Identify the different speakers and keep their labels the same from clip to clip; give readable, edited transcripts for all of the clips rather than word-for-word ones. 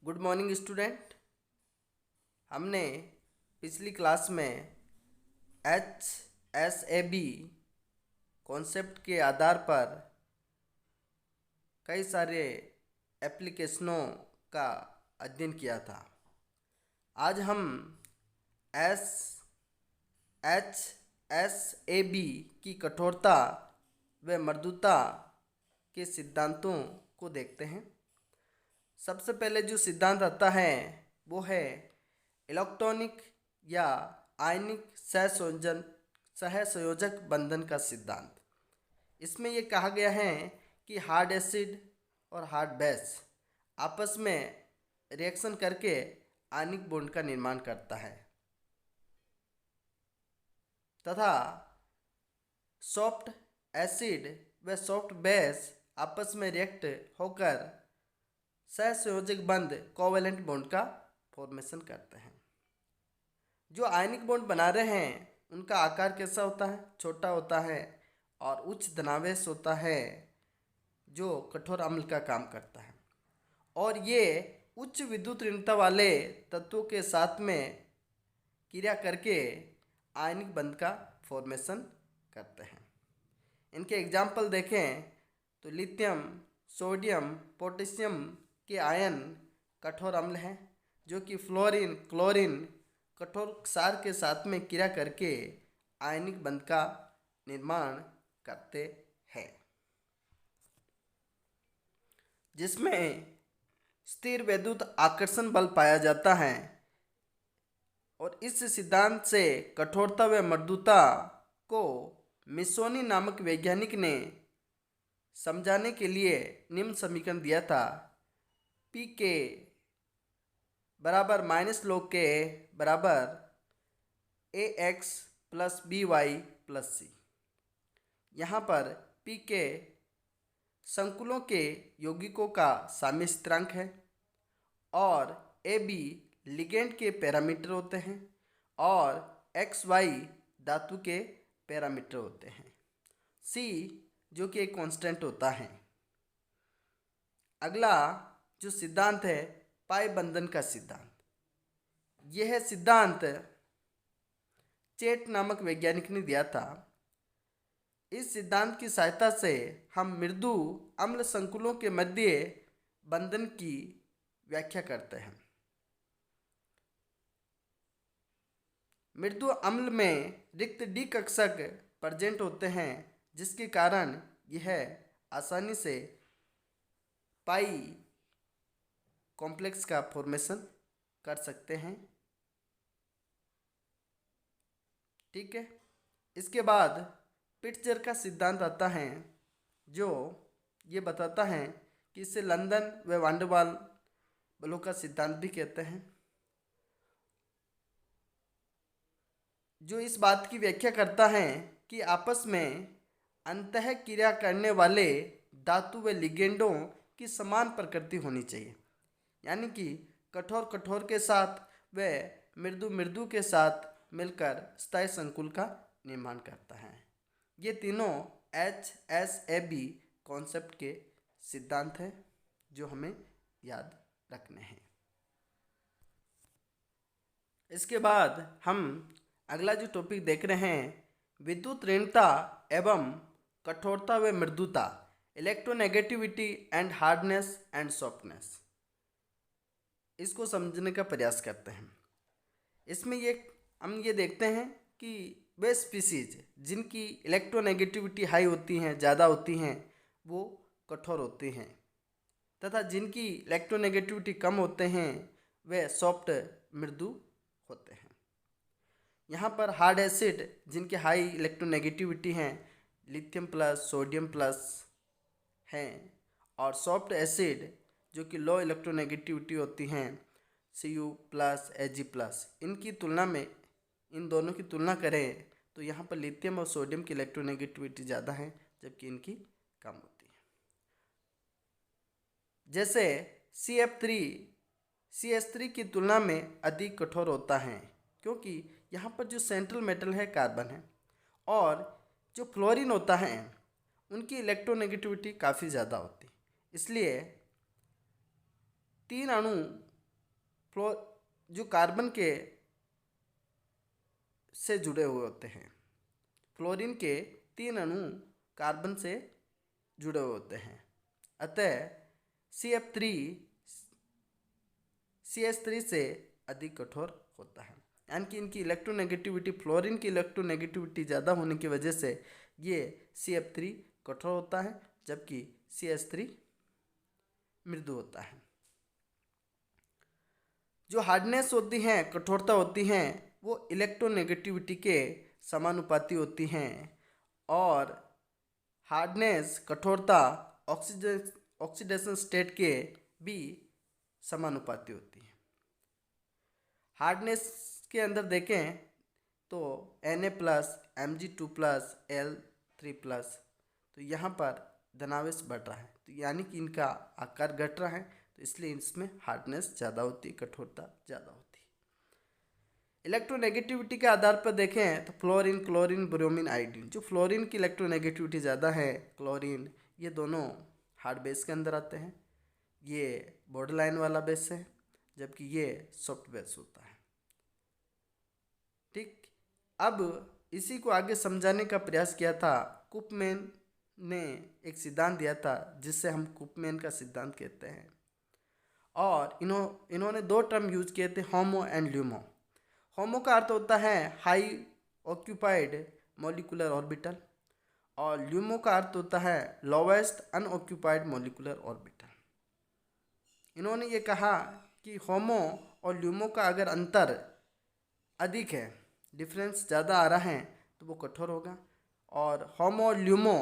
Speaker 1: Good morning student. हमने पिछली class में HSAB कॉन्सेप्ट के आधार पर कई सारे एप्लीकेशनों का अध्ययन किया था। आज हम एस HSAB की कठोरता व मृदुता के सिद्धांतों को देखते हैं। सबसे पहले जो सिद्धांत आता है वो है इलेक्ट्रॉनिक या आयनिक सहसंयोजक बंधन का सिद्धांत। इसमें ये कहा गया है कि हार्ड एसिड और हार्ड बेस आपस में रिएक्शन करके आयनिक बॉन्ड का निर्माण करता है तथा सॉफ्ट एसिड व सॉफ्ट बेस आपस में रिएक्ट होकर सहसंयोजक बंध कोवेलेंट बॉन्ड का फॉर्मेशन करते हैं। जो आयनिक बॉन्ड बना रहे हैं उनका आकार कैसा होता है? छोटा होता है और उच्च धनावेश होता है जो कठोर अम्ल का काम करता है और ये उच्च विद्युत ऋणता वाले तत्वों के साथ में क्रिया करके आयनिक बंध का फॉर्मेशन करते हैं। इनके एग्जाम्पल देखें तो लिथियम, सोडियम, पोटेशियम के आयन कठोर अम्ल हैं जो कि फ्लोरीन, क्लोरीन कठोर क्षार के साथ में क्रिया करके आयनिक बंध का निर्माण करते हैं, जिसमें स्थिर विद्युत आकर्षण बल पाया जाता है। और इस सिद्धांत से कठोरता व मृदुता को मिसोनी नामक वैज्ञानिक ने समझाने के लिए निम्न समीकरण दिया था। पी के बराबर माइनस log के बराबर AX plus BY plus C। यहाँ पर पी के संकुलों के यौगिकों का साम्य स्थिरांक है और AB लिगेंड के पैरामीटर होते हैं और XY धातु के पैरामीटर होते हैं। C जो कि एक कांस्टेंट होता है। अगला जो सिद्धांत है पाई बंधन का सिद्धांत। यह सिद्धांत चेट नामक वैज्ञानिक ने दिया था। इस सिद्धांत की सहायता से हम मृदु अम्ल संकुलों के मध्य बंधन की व्याख्या करते हैं। मृदु अम्ल में रिक्त डी कक्षक प्रेजेंट होते हैं जिसके कारण यह आसानी से पाई कॉम्प्लेक्स का फॉर्मेशन कर सकते हैं। ठीक है। इसके बाद पिट्जर का सिद्धांत आता है जो ये बताता है कि इसे लंदन व वांडरवाल बलों का सिद्धांत भी कहते हैं, जो इस बात की व्याख्या करता है कि आपस में अंतः क्रिया करने वाले धातु व लिगेंडों की समान प्रकृति होनी चाहिए, यानी कि कठोर कठोर के साथ व मृदु मृदु के साथ मिलकर स्थायी संकुल का निर्माण करता है। ये तीनों HSAB कॉन्सेप्ट के सिद्धांत हैं जो हमें याद रखने हैं। इसके बाद हम अगला जो टॉपिक देख रहे हैं विद्युत ऋणता एवं कठोरता व मृदुता, electronegativity and hardness and softness, इसको समझने का प्रयास करते हैं। इसमें हम ये देखते हैं कि वे स्पीसीज जिनकी इलेक्ट्रोनेगेटिविटी हाई होती हैं, ज़्यादा होती हैं, वो कठोर होती हैं तथा जिनकी इलेक्ट्रोनेगेटिविटी कम होते हैं वे सॉफ्ट मृदु होते हैं। यहाँ पर हार्ड एसिड जिनके हाई इलेक्ट्रोनेगेटिविटी हैं, लिथियम प्लस, सोडियम प्लस हैं, और सॉफ्ट एसिड जो कि लो इलेक्ट्रोनेगेटिविटी होती हैं, Cu प्लस, Ag प्लस, इनकी तुलना में इन दोनों की तुलना करें तो यहाँ पर लिथियम और सोडियम की इलेक्ट्रोनेगेटिविटी ज़्यादा है जबकि इनकी कम होती है। जैसे CH3 की तुलना में अधिक कठोर होता है क्योंकि यहाँ पर जो सेंट्रल मेटल है कार्बन है, और जो फ्लोरीन होता है उनकी इलेक्ट्रोनेगेटिविटी काफ़ी ज़्यादा होती है। इसलिए 3 अणु जो कार्बन के से जुड़े हुए होते हैं। फ्लोरीन के 3 अणु कार्बन से जुड़े हुए होते हैं, अतः CF3 CH3 से अधिक कठोर होता है। यानी कि इनकी इलेक्ट्रोनेगेटिविटी, फ्लोरीन की इलेक्ट्रोनेगेटिविटी ज़्यादा होने की वजह से ये CF3 कठोर होता है, जबकि CH3 मृदु होता है। जो हार्डनेस होती हैं, कठोरता होती हैं, वो इलेक्ट्रोनेगेटिविटी के समानुपाती होती हैं, और हार्डनेस, कठोरता ऑक्सीडेशन स्टेट के भी समानुपाती होती है। हार्डनेस के अंदर देखें तो Na+, Mg2+, Al3+, तो यहाँ पर धनावेश बढ़ रहा है, तो यानी कि इनका आकार घट रहा है, तो इसलिए इसमें हार्डनेस ज़्यादा होती है, कठोरता ज़्यादा होती है। इलेक्ट्रोनेगेटिविटी के आधार पर देखें तो फ्लोरीन, क्लोरीन, ब्रोमीन, आयोडीन, जो फ्लोरीन की इलेक्ट्रोनेगेटिविटी ज़्यादा है, क्लोरीन, ये दोनों हार्ड बेस के अंदर आते हैं। ये बॉर्डर लाइन वाला बेस है, जबकि ये सॉफ्ट बेस होता है। ठीक, अब इसी को आगे समझाने का प्रयास किया था। कुपमैन ने एक सिद्धांत दिया था जिससे हम कुपमैन का सिद्धांत कहते हैं, और इन्होंने 2 टर्म यूज किए थे, होमो एंड ल्यूमो। होमो का अर्थ होता है हाई ऑक्यूपाइड मॉलिक्यूलर ऑर्बिटल, और ल्यूमो का अर्थ होता है लोवेस्ट अनऑक्यूपाइड मॉलिक्यूलर ऑर्बिटल। इन्होंने ये कहा कि होमो और ल्यूमो का अगर अंतर अधिक है, डिफरेंस ज़्यादा आ रहा है, तो वो कठोर होगा, और होमो और ल्यूमो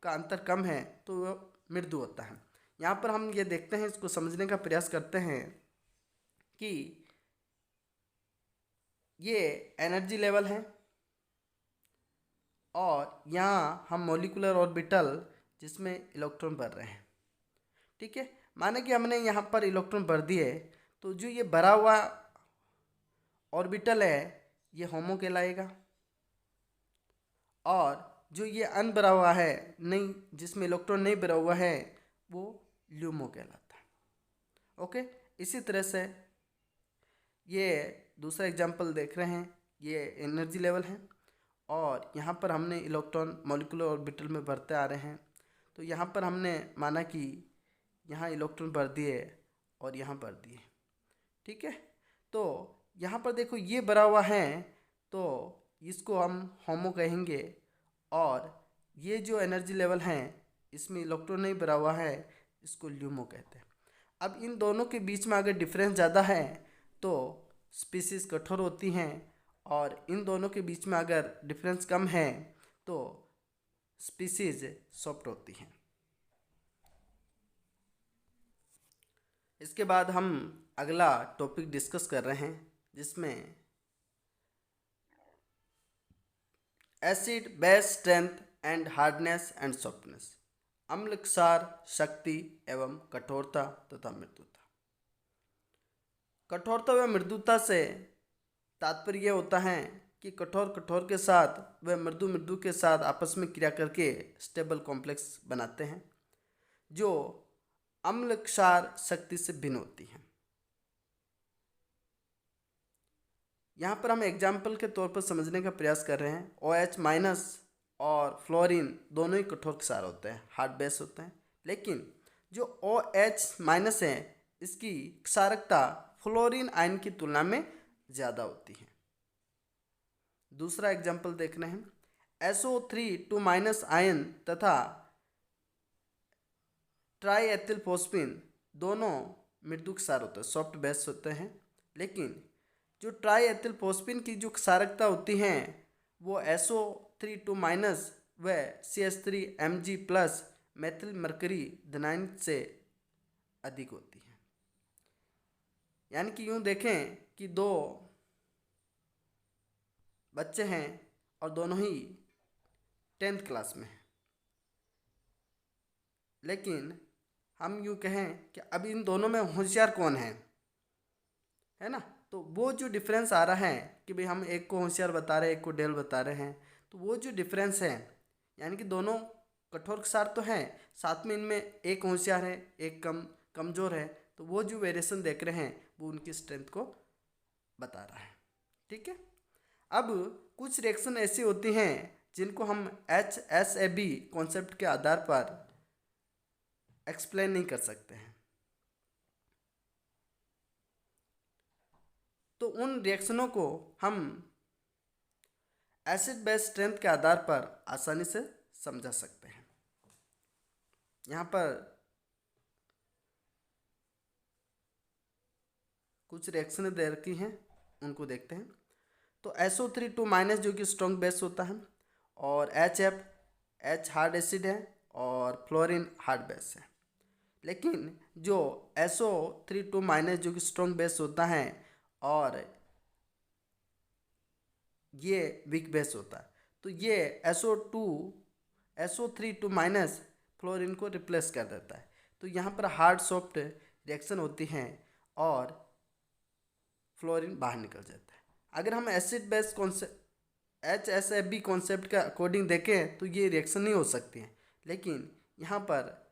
Speaker 1: का अंतर कम है तो वो मृदु होता है। यहाँ पर हम ये देखते हैं, इसको समझने का प्रयास करते हैं कि ये एनर्जी लेवल है, और यहाँ हम मॉलिक्यूलर ऑर्बिटल जिसमें इलेक्ट्रॉन भर रहे हैं। ठीक है, माने कि हमने यहाँ पर इलेक्ट्रॉन भर दिए, तो जो ये भरा हुआ ऑर्बिटल है ये होमो कहलाएगा, और जो ये अनभरा हुआ है, नहीं, जिसमें इलेक्ट्रॉन नहीं भरा हुआ है, वो ल्यूमो कहलाता है। ओके, इसी तरह से ये दूसरा एग्जाम्पल देख रहे हैं, ये एनर्जी लेवल है, और यहाँ पर हमने इलेक्ट्रॉन मॉलिक्यूलर ऑर्बिटल में भरते आ रहे हैं, तो यहाँ पर हमने माना कि यहाँ इलेक्ट्रॉन भर दिए और यहाँ भर दिए। ठीक है, तो यहाँ पर देखो ये भरा हुआ है, तो इसको हम होमो कहेंगे, और ये जो एनर्जी लेवल है इसमें इलेक्ट्रॉन नहीं भरा हुआ है, इसको ल्यूमो कहते हैं। अब इन दोनों के बीच में अगर डिफरेंस ज़्यादा है तो स्पीसीज कठोर होती हैं, और इन दोनों के बीच में अगर डिफरेंस कम है तो स्पीसीज सॉफ्ट होती हैं। इसके बाद हम अगला टॉपिक डिस्कस कर रहे हैं, जिसमें acid base strength and hardness and softness, अम्ल क्षार, शक्ति एवं कठोरता तथा मृदुता। कठोरता व मृदुता से तात्पर्य यह होता है कि कठोर के साथ व मृदु के साथ आपस में क्रिया करके स्टेबल कॉम्प्लेक्स बनाते हैं, जो अम्ल क्षार शक्ति से भिन्न होती हैं। यहाँ पर हम एग्जाम्पल के तौर पर समझने का प्रयास कर रहे हैं। OH- और फ्लोरीन दोनों ही कठोर क्षार होते हैं, हार्ड बेस होते हैं, लेकिन जो OH- है इसकी क्षारकता फ्लोरीन आयन की तुलना में ज़्यादा होती है। दूसरा एग्जाम्पल देख रहे हैं, SO3 आयन तथा ट्राईएथिल फोस्फीन दोनों मृदु क्षार होते हैं, सॉफ्ट बेस होते हैं, लेकिन जो ट्राईएथिल फोस्फीन की जो क्षारकता होती हैं वो SO3 व CH3 Mg+ मेथिल मरकरी धनायन से अधिक होती है। यानी कि यूँ देखें कि 2 बच्चे हैं और दोनों ही 10th क्लास में हैं, लेकिन हम यूँ कहें कि अब इन दोनों में होशियार कौन है ना, तो वो जो डिफरेंस आ रहा है कि भाई हम एक को होशियार बता रहे हैं, एक को डेल बता रहे हैं, तो वो जो डिफरेंस है, यानी कि दोनों कठोर क्षार तो हैं, साथ में इनमें एक होशियार है, एक कमज़ोर है, तो वो जो वेरिएशन देख रहे हैं वो उनकी स्ट्रेंथ को बता रहा है। ठीक है। अब कुछ रिएक्शन ऐसी होती हैं जिनको हम HSAB कॉन्सेप्ट के आधार पर एक्सप्लेन नहीं कर सकते हैं। तो उन रिएक्शनों को हम एसिड बेस स्ट्रेंथ के आधार पर आसानी से समझा सकते हैं। यहाँ पर कुछ रिएक्शनें दे रखी हैं, उनको देखते हैं। तो SO3 जो कि स्ट्रॉन्ग बेस होता है, और H हार्ड एसिड है, और फ्लोरीन हार्ड बेस है। लेकिन जो SO3 जो कि स्ट्रॉन्ग बेस होता है और ये वीक बेस होता है, तो ये SO3 फ्लोरीन को रिप्लेस कर देता है। तो यहाँ पर हार्ड सॉफ्ट रिएक्शन होती हैं और फ्लोरीन बाहर निकल जाता है। अगर हम acid base concept HSAB concept के अकॉर्डिंग देखें तो ये रिएक्शन नहीं हो सकती हैं, लेकिन यहाँ पर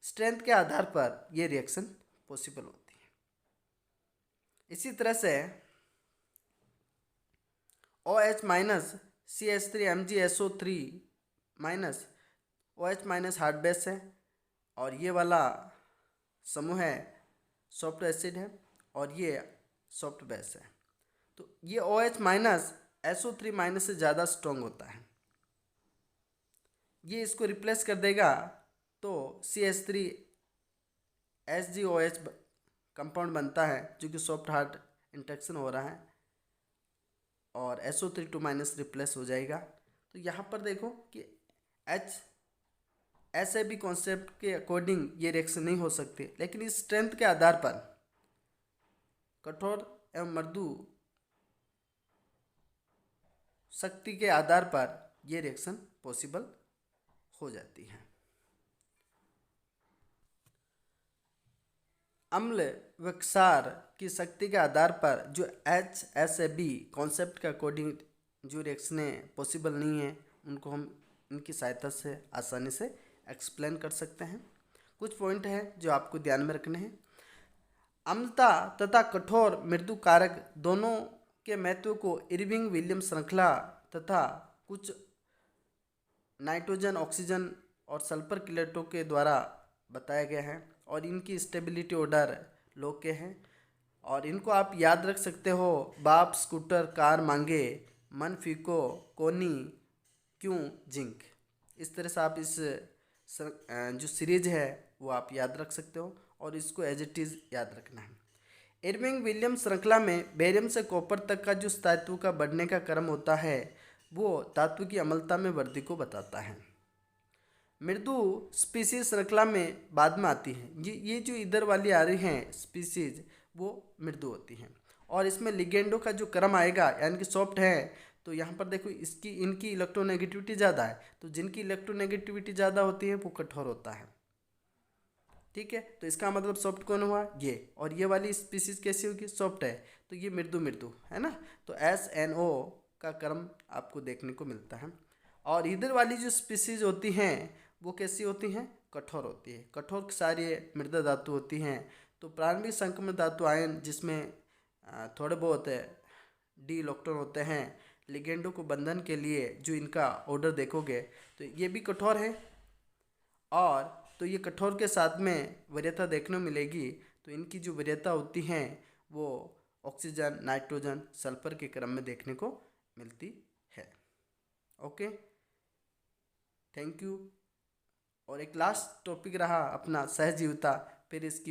Speaker 1: स्ट्रेंथ के आधार पर ये रिएक्शन पॉसिबल होती है। इसी तरह से OH- CH3MgSO3- OH- hard base है, और ये वाला समूह है सॉफ्ट एसिड है, और ये सॉफ्ट बेस है। तो ये OH- SO3- से ज़्यादा स्ट्रॉन्ग होता है। ये इसको रिप्लेस कर देगा तो CH3SgOH कंपाउंड बनता है, जो कि सॉफ्ट हार्ड इंटरेक्शन हो रहा है, और SO3 रिप्लेस हो जाएगा। तो यहाँ पर देखो कि HSAB कॉन्सेप्ट के अकॉर्डिंग ये रिएक्शन नहीं हो सकती, लेकिन इस स्ट्रेंथ के आधार पर कठोर एवं मृदु शक्ति के आधार पर ये रिएक्शन पॉसिबल हो जाती है। अम्ल व क्षार की शक्ति के आधार पर जो HSAB कॉन्सेप्ट के अकॉर्डिंग जो रिएक्शनें पॉसिबल नहीं हैं, उनको हम इनकी सहायता से आसानी से एक्सप्लेन कर सकते हैं। कुछ पॉइंट हैं जो आपको ध्यान में रखने हैं। अम्लता तथा कठोर मृदु कारक दोनों के महत्व को इरविंग विलियम श्रृंखला तथा कुछ नाइट्रोजन, ऑक्सीजन और सल्फर किलेटों के द्वारा बताया गया है, और इनकी स्टेबिलिटी ऑर्डर लोग के हैं, और इनको आप याद रख सकते हो। बाप, स्कूटर, कार मांगे, मन फीको, कोनी, क्यों, जिंक। इस तरह से आप इस जो सीरीज है वो आप याद रख सकते हो, और इसको एज इट इज़ याद रखना है। इरविंग विलियम श्रृंखला में बेरियम से कॉपर तक का जो स्थायित्व का बढ़ने का क्रम होता है वो धातु की अम्लता में वृद्धि को बताता है। मृदु स्पीसीज श्रृंखला में बाद में आती हैं। ये जो इधर वाली आ रही हैं स्पीसीज, वो मृदु होती हैं, और इसमें लिगेंडो का जो क्रम आएगा, यानी कि सॉफ्ट है, तो यहाँ पर देखो इनकी इलेक्ट्रोनेगेटिविटी ज़्यादा है, तो जिनकी इलेक्ट्रोनेगेटिविटी ज़्यादा होती है वो कठोर होता है। ठीक है, तो इसका मतलब सॉफ्ट कौन हुआ, ये, और ये वाली स्पीसीज कैसी होगी, सॉफ्ट है, तो ये मृदु मृदु है ना। तो SNO का क्रम आपको देखने को मिलता है। और इधर वाली जो स्पीसीज होती हैं वो कैसी होती हैं, कठोर होती है। कठोर सारी मृदा धातु होती हैं। तो प्रारंभिक संक्रमण धातु आयन, जिसमें थोड़े बहुत डी इलेक्ट्रॉन होते हैं, लिगेंडो को बंधन के लिए जो इनका ऑर्डर देखोगे तो ये भी कठोर है, और तो ये कठोर के साथ में वरीयता देखने को मिलेगी। तो इनकी जो वरीयता होती हैं वो ऑक्सीजन, नाइट्रोजन, सल्फर के क्रम में देखने को मिलती है। Okay, thank you. और एक लास्ट टॉपिक रहा अपना सहजीविता, फिर इसकी